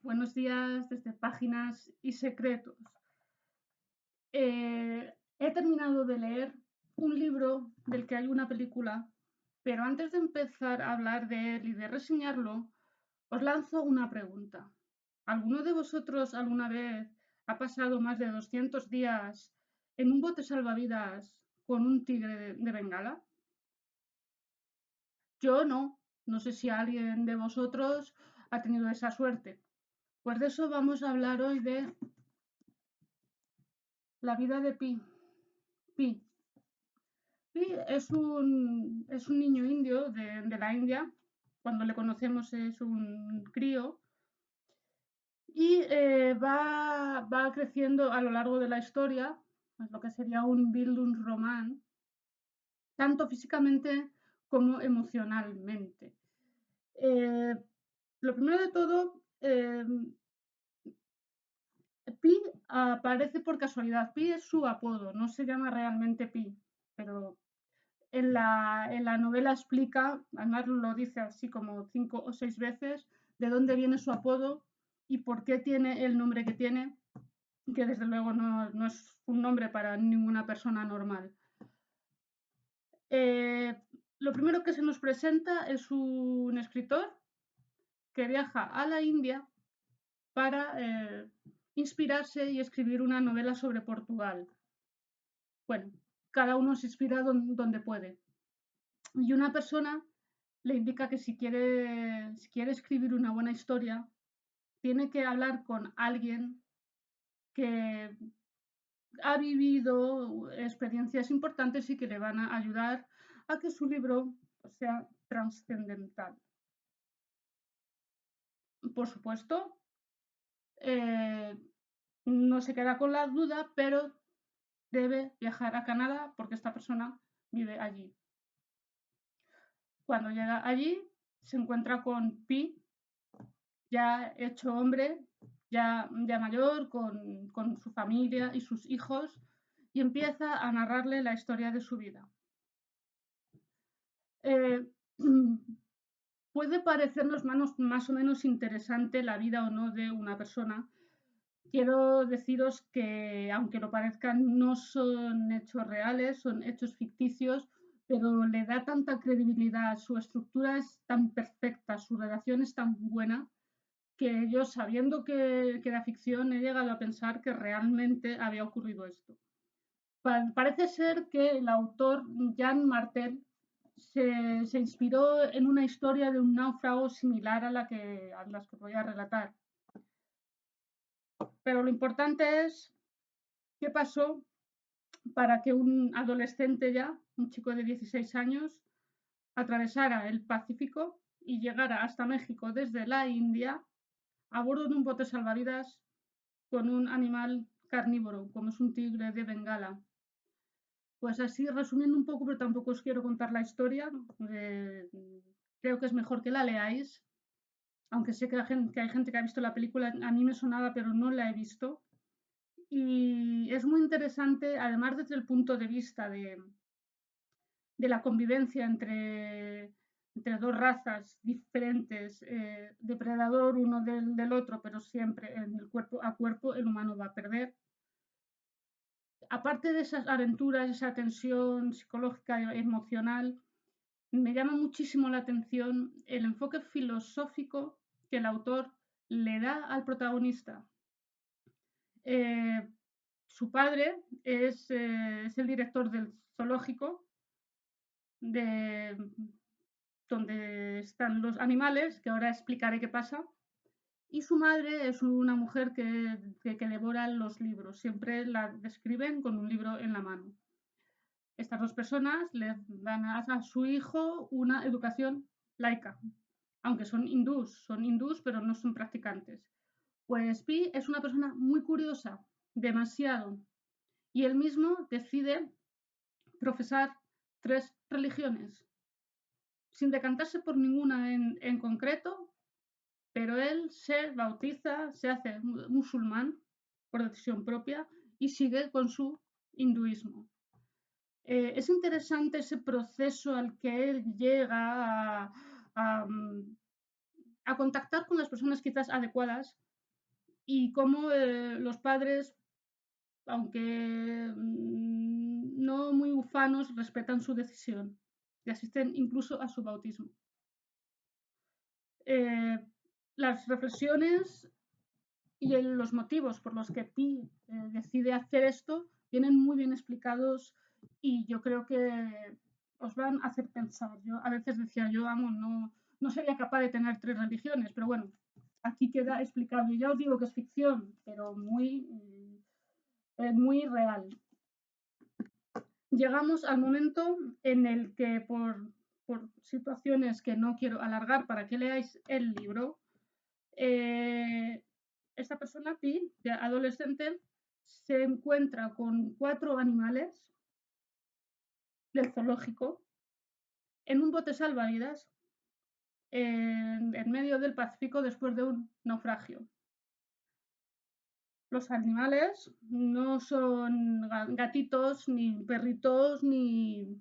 Buenos días desde Páginas y Secretos. He terminado de leer un libro del que hay una película, pero antes de empezar a hablar de él y de reseñarlo, os lanzo una pregunta. ¿Alguno de vosotros alguna vez ha pasado más de 200 días en un bote salvavidas con un tigre de Bengala? Yo no. No sé si alguien de vosotros ha tenido esa suerte. Pues de eso vamos a hablar hoy de la vida de Pi. Pi. Pi es un niño indio de la India. Cuando le conocemos es un crío. Y va creciendo a lo largo de la historia, pues lo que sería un Bildungsroman, tanto físicamente como emocionalmente. Lo primero de todo, Pi aparece por casualidad. Pi es su apodo, no se llama realmente Pi, pero en la novela explica, además lo dice así como 5 o 6 veces, de dónde viene su apodo y por qué tiene el nombre que tiene, que desde luego no es un nombre para ninguna persona normal. Lo primero que se nos presenta es un escritor que viaja a la India para inspirarse y escribir una novela sobre Portugal. Bueno, cada uno se inspira donde puede. Y una persona le indica que si quiere escribir una buena historia, tiene que hablar con alguien que ha vivido experiencias importantes y que le van a ayudar a que su libro sea trascendental. Por supuesto, eh, no se queda con la duda, pero debe viajar a Canadá porque esta persona vive allí. Cuando llega allí, se encuentra con Pi, ya hecho hombre, ya mayor, con su familia y sus hijos, y empieza a narrarle la historia de su vida. Puede parecernos más o menos interesante la vida o no de una persona. Quiero deciros que, aunque lo parezcan, no son hechos reales, son hechos ficticios, pero le da tanta credibilidad, su estructura es tan perfecta, su redacción es tan buena, que yo, sabiendo que era ficción, he llegado a pensar que realmente había ocurrido esto. Parece ser que el autor Jan Martel se inspiró en una historia de un náufrago similar a las que voy a relatar. Pero lo importante es qué pasó para que un adolescente ya, un chico de 16 años, atravesara el Pacífico y llegara hasta México desde la India a bordo de un bote salvavidas con un animal carnívoro, como es un tigre de Bengala. Pues así, resumiendo un poco, pero tampoco os quiero contar la historia, creo que es mejor que la leáis, aunque sé que hay gente que ha visto la película, a mí me sonaba, pero no la he visto. Y es muy interesante, además desde el punto de vista de la convivencia entre dos razas diferentes, depredador uno del otro, pero siempre en el cuerpo a cuerpo el humano va a perder. Aparte de esas aventuras, esa tensión psicológica e emocional, me llama muchísimo la atención el enfoque filosófico que el autor le da al protagonista. Eh, Su padre es el director del zoológico de donde están los animales, que ahora explicaré qué pasa, y su madre es una mujer que devora los libros, siempre la describen con un libro en la mano. Estas dos personas le dan a su hijo una educación laica, aunque son hindús, pero no son practicantes. Pues Pi es una persona muy curiosa, demasiado, y él mismo decide profesar 3 religiones, sin decantarse por ninguna en concreto, pero él se bautiza, se hace musulmán por decisión propia y sigue con su hinduismo. Es interesante ese proceso al que él llega a contactar con las personas quizás adecuadas y cómo los padres, aunque no muy ufanos, respetan su decisión y asisten incluso a su bautismo. Las reflexiones y los motivos por los que Pi decide hacer esto vienen muy bien explicados y yo creo que os van a hacer pensar. Yo a veces decía, yo amo, no sería capaz de tener 3 religiones, pero bueno, aquí queda explicado. Y ya os digo que es ficción, pero muy real. Llegamos al momento en el que por situaciones que no quiero alargar para que leáis el libro, esta persona, Pi, de adolescente, se encuentra con 4 animales del zoológico en un bote salvavidas en medio del Pacífico después de un naufragio. Los animales no son gatitos, ni perritos, ni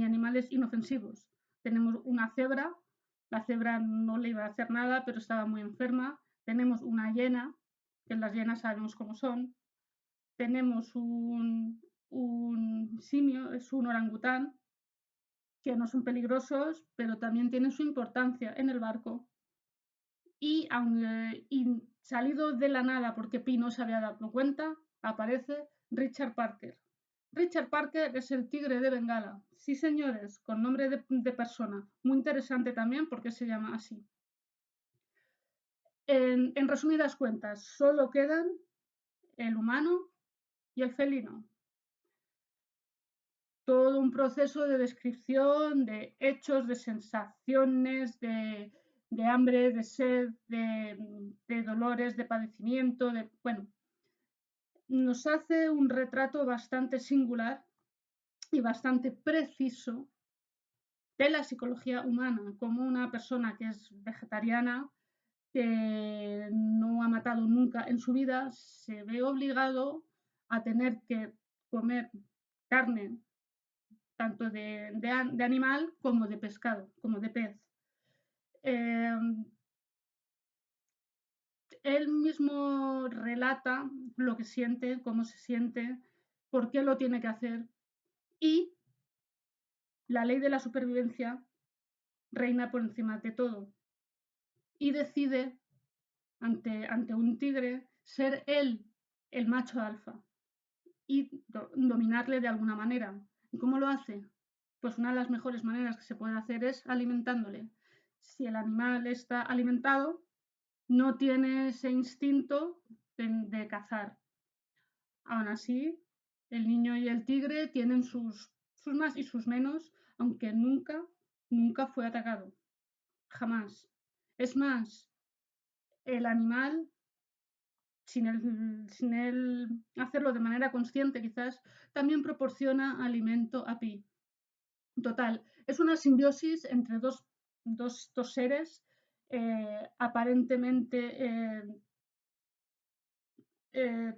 animales inofensivos. Tenemos una cebra, la cebra no le iba a hacer nada, pero estaba muy enferma. Tenemos una hiena, que las hienas sabemos cómo son. Tenemos un simio, es un orangután, que no son peligrosos, pero también tienen su importancia en el barco. Y salido de la nada, porque Pi no se había dado cuenta, aparece Richard Parker. Richard Parker es el tigre de Bengala. Sí, señores, con nombre de persona. Muy interesante también porque se llama así. En resumidas cuentas, solo quedan el humano y el felino. Todo un proceso de descripción de hechos, de sensaciones, de hambre, de sed, de dolores, de padecimiento, bueno, nos hace un retrato bastante singular y bastante preciso de la psicología humana, como una persona que es vegetariana, que no ha matado nunca en su vida, se ve obligado a tener que comer carne tanto de animal como de pescado, como de pez. Él mismo relata lo que siente, cómo se siente, por qué lo tiene que hacer y la ley de la supervivencia reina por encima de todo y decide ante un tigre ser él el macho alfa y dominarle de alguna manera. ¿Y cómo lo hace? Pues una de las mejores maneras que se puede hacer es alimentándole. Si el animal está alimentado, no tiene ese instinto de cazar. Aún así, el niño y el tigre tienen sus más y sus menos, aunque nunca fue atacado. Jamás. Es más, el animal, sin él hacerlo de manera consciente quizás, también proporciona alimento a Pi. Total, es una simbiosis entre dos seres aparentemente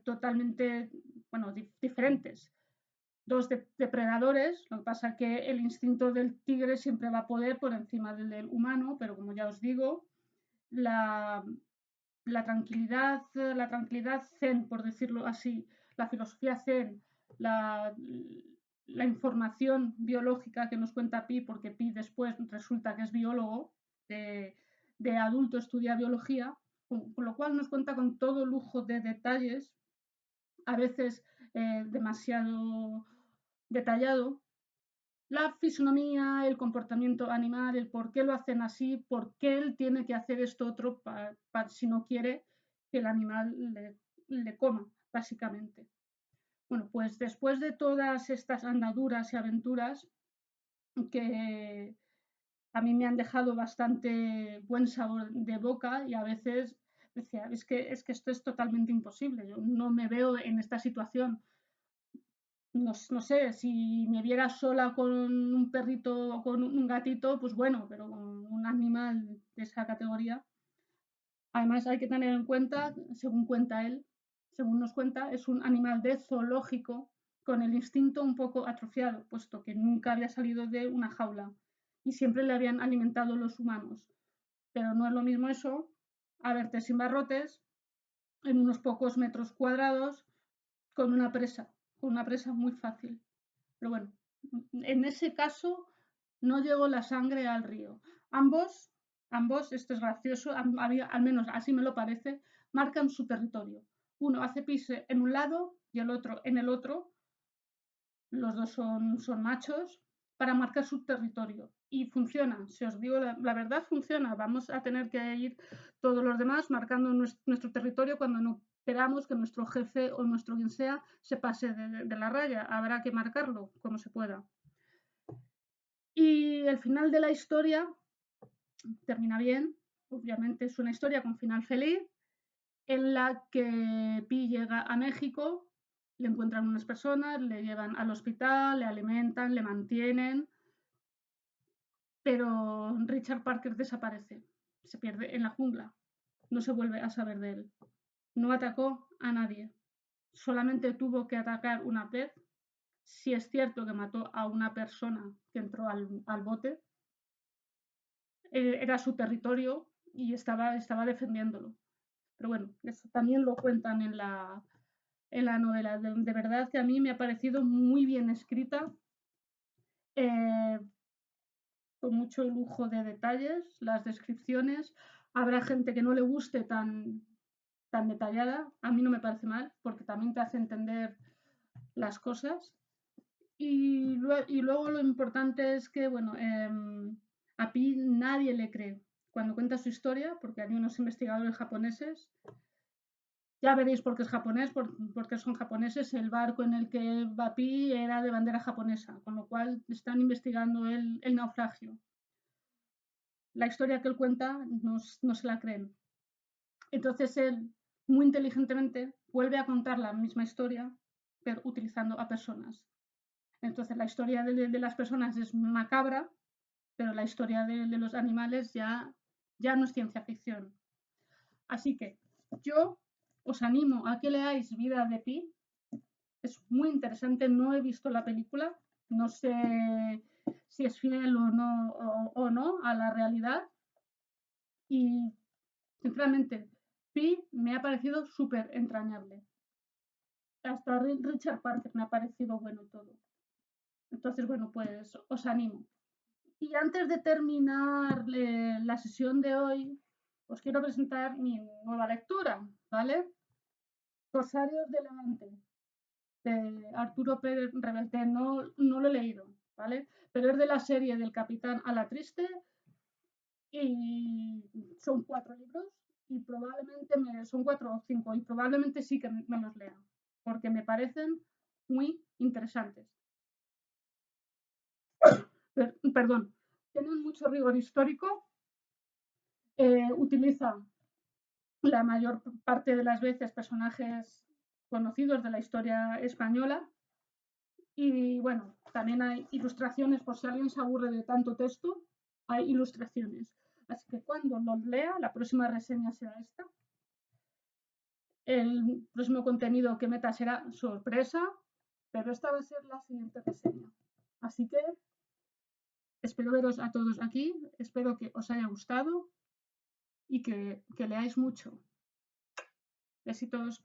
totalmente, bueno, diferentes. Dos depredadores, lo que pasa es que el instinto del tigre siempre va a poder por encima del humano, pero como ya os digo, la tranquilidad zen, por decirlo así, la filosofía zen, la, la información biológica que nos cuenta Pi, porque Pi después resulta que es biólogo, de adulto estudia biología, con lo cual nos cuenta con todo lujo de detalles, a veces demasiado detallado, la fisonomía, el comportamiento animal, el por qué lo hacen así, por qué él tiene que hacer esto otro si no quiere que el animal le coma, básicamente. Bueno, pues después de todas estas andaduras y aventuras que a mí me han dejado bastante buen sabor de boca y a veces decía, es que esto es totalmente imposible, yo no me veo en esta situación. No sé, si me viera sola con un perrito o con un gatito, pues bueno, pero con un animal de esa categoría. Además hay que tener en cuenta, según cuenta él, según nos cuenta, es un animal de zoológico con el instinto un poco atrofiado, puesto que nunca había salido de una jaula y siempre le habían alimentado los humanos. Pero no es lo mismo eso a verte sin barrotes, en unos pocos metros cuadrados con una presa muy fácil. Pero bueno, en ese caso no llegó la sangre al río. Ambos, esto es gracioso, al menos así me lo parece, marcan su territorio. Uno hace pis en un lado y el otro en el otro. Los dos son machos para marcar su territorio. Y funciona, si os digo la verdad, funciona. Vamos a tener que ir todos los demás marcando nuestro territorio cuando no queramos que nuestro jefe o nuestro quien sea se pase de la raya. Habrá que marcarlo como se pueda. Y el final de la historia termina bien. Obviamente es una historia con final feliz en la que Pi llega a México, le encuentran unas personas, le llevan al hospital, le alimentan, le mantienen, pero Richard Parker desaparece, se pierde en la jungla, no se vuelve a saber de él. No atacó a nadie, solamente tuvo que atacar una vez. Si es cierto que mató a una persona que entró al bote, era su territorio y estaba defendiéndolo. Pero bueno, eso también lo cuentan en la novela. De verdad que a mí me ha parecido muy bien escrita, con mucho lujo de detalles, las descripciones. Habrá gente que no le guste tan detallada. A mí no me parece mal, porque también te hace entender las cosas. Y luego lo importante es que, bueno, a Pi nadie le cree cuando cuenta su historia, porque hay unos investigadores japoneses. Ya veréis por qué es japonés, porque son japoneses. El barco en el que va Pi era de bandera japonesa, con lo cual están investigando el naufragio. La historia que él cuenta no se la creen. Entonces él, muy inteligentemente, vuelve a contar la misma historia, pero utilizando a personas. Entonces la historia de las personas es macabra, pero la historia de los animales ya no es ciencia ficción. Así que yo os animo a que leáis Vida de Pi. Es muy interesante, no he visto la película, no sé si es fiel o no a la realidad. Y sinceramente, Pi me ha parecido súper entrañable. Hasta Richard Parker me ha parecido bueno todo. Entonces, bueno, pues os animo. Y antes de terminar la sesión de hoy, os quiero presentar mi nueva lectura, ¿vale? Corsarios de Levante, de Arturo Pérez Reverte. No lo he leído, ¿vale? Pero es de la serie del Capitán a la Triste y son 4 libros y probablemente son 4 o 5 y probablemente sí que me los lea, porque me parecen muy interesantes. Perdón, tienen mucho rigor histórico, utiliza la mayor parte de las veces personajes conocidos de la historia española y bueno, también hay ilustraciones por si alguien se aburre de tanto texto, hay ilustraciones. Así que cuando los lea, la próxima reseña será esta. El próximo contenido que meta será sorpresa, pero esta va a ser la siguiente reseña. Así que espero veros a todos aquí, espero que os haya gustado y que leáis mucho. Besitos.